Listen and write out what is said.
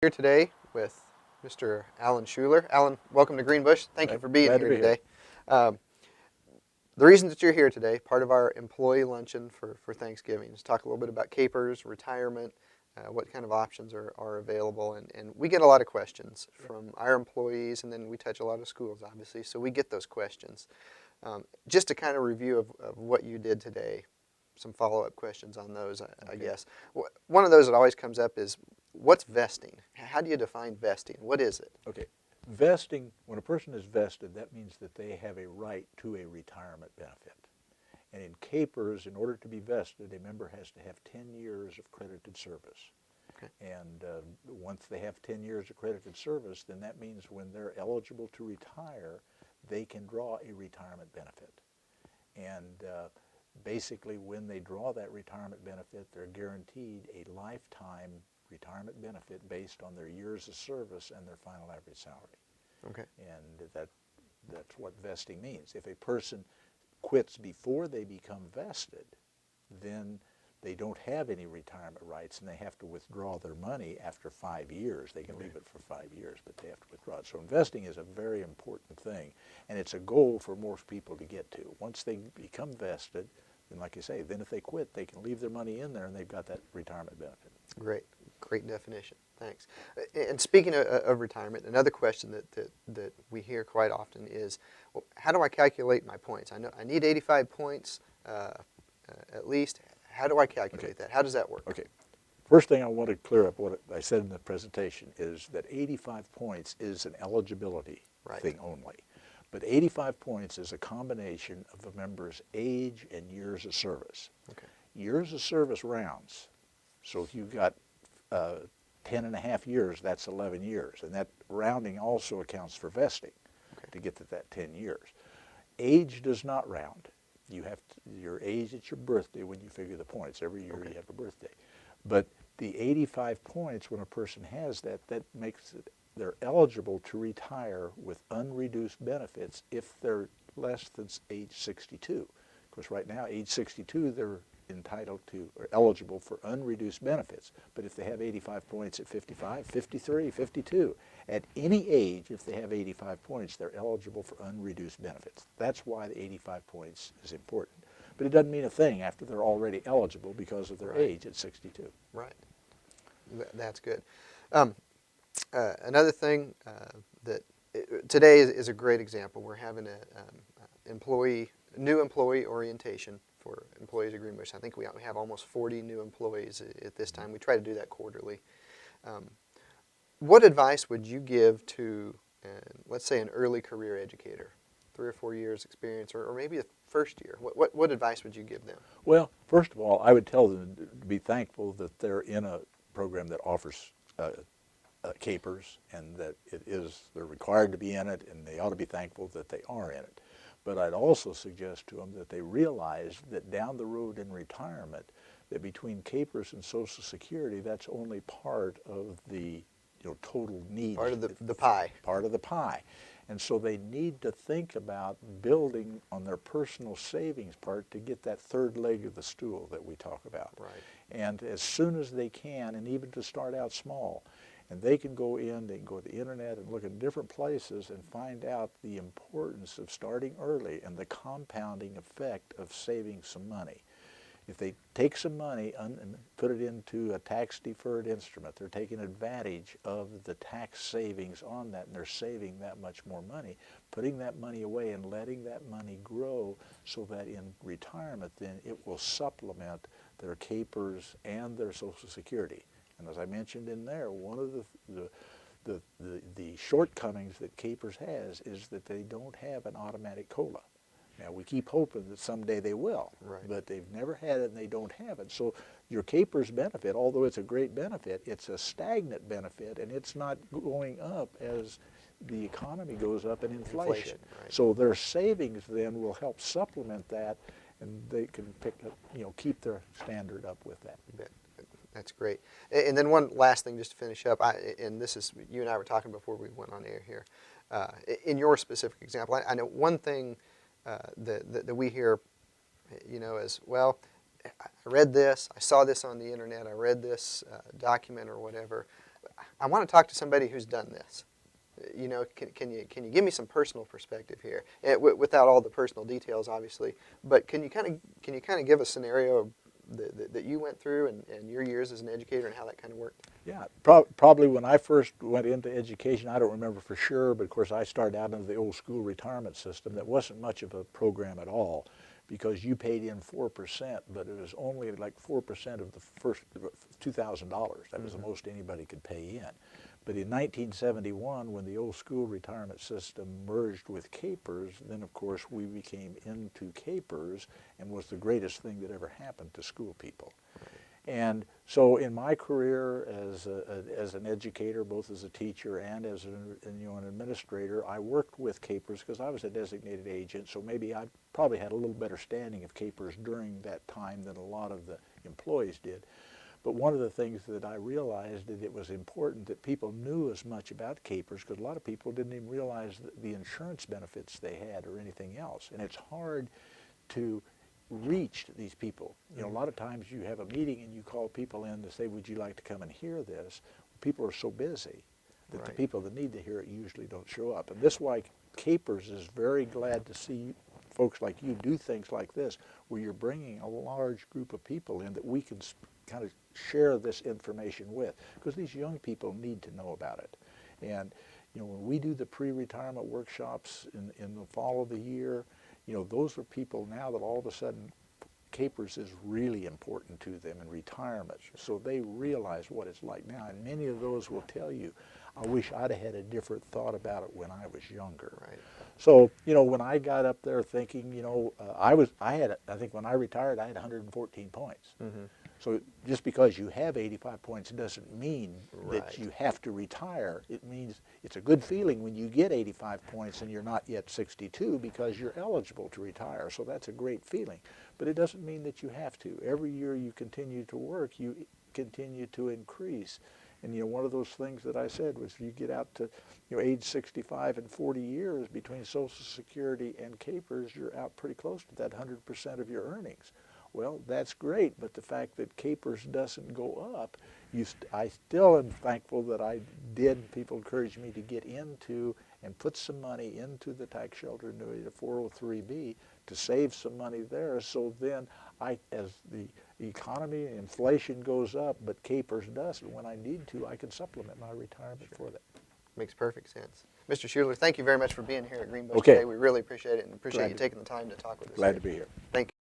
Here today with Mr. Alan Schuler. Alan, welcome to Greenbush. Thank you for being Glad to here be here. today. Um, the reason that you're here today, part of our employee luncheon for Thanksgiving, is talk a little bit about KPERS, retirement, what kind of options are available. And we get a lot of questions from our employees, and then we touch a lot of schools, obviously, so we get those questions. Just to kind of review of what you did today, some follow-up questions on those, I guess. One of those that always comes up is, what's vesting? How do you define vesting? What is it? Okay. Vesting, when a person is vested, that means that they have a right to a retirement benefit. And in KPERS, in order to be vested, a member has to have 10 years of credited service. Okay. And once they have 10 years of credited service, then that means when they're eligible to retire, they can draw a retirement benefit. And basically, when they draw that retirement benefit, they're guaranteed a lifetime retirement benefit based on their years of service and their final average salary. Okay. And that's what vesting means. If a person quits before they become vested, then they don't have any retirement rights and they have to withdraw their money after 5 years. They can leave it for 5 years, but they have to withdraw it. So investing is a very important thing, and it's a goal for most people to get to. Once they become vested, then like you say, then if they quit, they can leave their money in there and they've got that retirement benefit. Great definition. Thanks. And speaking of retirement, another question that we hear quite often is, well, how do I calculate my points? I know I need 85 points at least. How do I calculate that? How does that work? Okay. First thing I want to clear up what I said in the presentation is that 85 points is an eligibility thing only. But 85 points is a combination of a member's age and years of service. Okay. Years of service rounds. So if you've got 10 and a half years, that's 11 years. And that rounding also accounts for vesting to get to that 10 years. Age does not round. You have your age at your birthday when you figure the points. Every year you have a birthday. But the 85 points, when a person has that, that makes it, they're eligible to retire with unreduced benefits if they're less than age 62. Of course, right now, age 62, they're entitled to or eligible for unreduced benefits. But if they have 85 points at 55, 53, 52, at any age, if they have 85 points, they're eligible for unreduced benefits. That's why the 85 points is important. But it doesn't mean a thing after they're already eligible because of their age at 62. Right. That's good. Another thing that today is a great example. We're having a new employee orientation for employees at Greenbush. I think we have almost 40 new employees at this time. We try to do that quarterly. What advice would you give to, let's say, an early career educator, 3 or 4 years experience, or maybe a first year? What advice would you give them? Well, first of all, I would tell them to be thankful that they're in a program that offers KPERS and that they're required to be in it, and they ought to be thankful that they are in it. But I'd also suggest to them that they realize that down the road in retirement, that between KPERS and Social Security, that's only part of the total needs. Part of the pie. Part of the pie. And so they need to think about building on their personal savings part to get that third leg of the stool that we talk about. Right. And as soon as they can, and even to start out small, and they can go to the internet and look at different places and find out the importance of starting early and the compounding effect of saving some money. If they take some money and put it into a tax-deferred instrument, they're taking advantage of the tax savings on that, and they're saving that much more money, putting that money away and letting that money grow so that in retirement then it will supplement their KPERS and their Social Security. And as I mentioned in there, one of the shortcomings that KPERS has is that they don't have an automatic COLA. Now, we keep hoping that someday they will, but they've never had it and they don't have it. So your KPERS benefit, although it's a great benefit, it's a stagnant benefit, and it's not going up as the economy goes up in inflation. So their savings then will help supplement that, and they can keep their standard up with that. That's great. And then one last thing just to finish up, and this is, you and I were talking before we went on air here. In your specific example, I know one thing that we hear, is, well, I read this, I saw this on the internet, I read this document or whatever. I want to talk to somebody who's done this. You know, can you give me some personal perspective here, without all the personal details, obviously? But can you kind of give a scenario that you went through and your years as an educator and how that kind of worked? Yeah, probably when I first went into education, I don't remember for sure, but of course I started out under the old school retirement system. That wasn't much of a program at all, because you paid in 4%, but it was only like 4% of the first $2,000. That was the most anybody could pay in. But in 1971, when the old school retirement system merged with KPERS, then of course we became into KPERS, and was the greatest thing that ever happened to school people. And so in my career as an educator, both as a teacher and as an administrator, I worked with KPERS because I was a designated agent, so maybe I probably had a little better standing of KPERS during that time than a lot of the employees did. But one of the things that I realized that it was important that people knew as much about KPERS, because a lot of people didn't even realize the insurance benefits they had or anything else. And it's hard to reach these people. You know, a lot of times you have a meeting and you call people in to say, would you like to come and hear this? People are so busy that the people that need to hear it usually don't show up. And this is why KPERS is very glad to see folks like you do things like this, where you're bringing a large group of people in that we can kind of share this information with, because these young people need to know about it. And you know, when we do the pre-retirement workshops in the fall of the year, you know, those are people now that all of a sudden KPERS is really important to them in retirement. So they realize what it's like now. And many of those will tell you, I wish I'd have had a different thought about it when I was younger. Right. So, you know, when I got up there thinking, you know, I think when I retired, I had 114 points. So just because you have 85 points doesn't mean that you have to retire. It means it's a good feeling when you get 85 points and you're not yet 62, because you're eligible to retire. So that's a great feeling. But it doesn't mean that you have to. Every year you continue to work, you continue to increase. And you know, one of those things that I said was, you get out to, you know, age 65 and 40 years between Social Security and KPERS, you're out pretty close to that 100% of your earnings. Well, that's great, but the fact that KPERS doesn't go up, I still am thankful that I did. People encouraged me to get into and put some money into the tax shelter annuity, the 403B, to save some money there. So then, as the economy, inflation goes up, but KPERS doesn't, when I need to, I can supplement my retirement for that. Makes perfect sense. Mr. Schuler, thank you very much for being here at Greenbush Okay. today. We really appreciate it, and appreciate Glad you to- taking the time to talk with us. Glad today. to be here. Thank you.